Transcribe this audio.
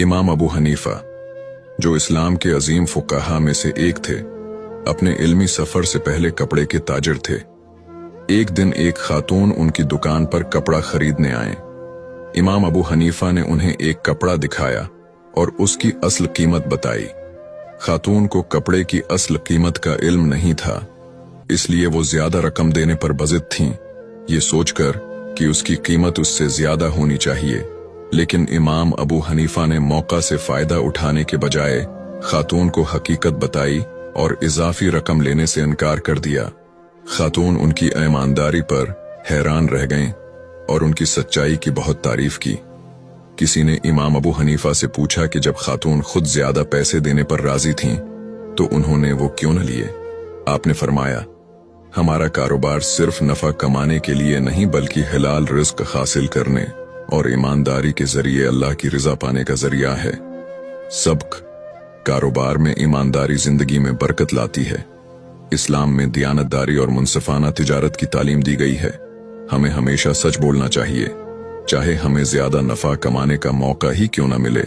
इमाम अबू हनीफा, जो इस्लाम के अजीम फुकाहा में से एक थे, अपने इल्मी सफर से पहले कपड़े के ताजिर थे। एक दिन एक खातून उनकी दुकान पर कपड़ा खरीदने आए। इमाम अबू हनीफा ने उन्हें एक कपड़ा दिखाया और उसकी असल कीमत बताई। खातून को कपड़े की असल कीमत का इल्म नहीं था, इसलिए वो ज्यादा रकम देने पर बजिद थीं, ये सोचकर कि उसकी कीमत उससे ज्यादा होनी चाहिए। लेकिन इमाम अबू हनीफा ने मौका से फायदा उठाने के बजाय खातून को हकीकत बताई और इजाफी रकम लेने से इनकार कर दिया। खातून उनकी ईमानदारी पर हैरान रह गईं और उनकी सच्चाई की बहुत तारीफ की। किसी ने इमाम अबू हनीफा से पूछा कि जब खातून खुद ज्यादा पैसे देने पर राजी थीं, तो उन्होंने वो क्यों न लिए? आपने फरमाया, हमारा कारोबार सिर्फ नफा कमाने के लिए नहीं बल्कि हलाल रिस्क हासिल करने और ईमानदारी के जरिए अल्लाह की रिजा पाने का जरिया है। सबक कारोबार में ईमानदारी जिंदगी में बरकत लाती है। इस्लाम में दियानतदारी और मुनसिफाना तिजारत की तालीम दी गई है। हमें हमेशा सच बोलना चाहिए, चाहे हमें ज्यादा नफा कमाने का मौका ही क्यों न मिले।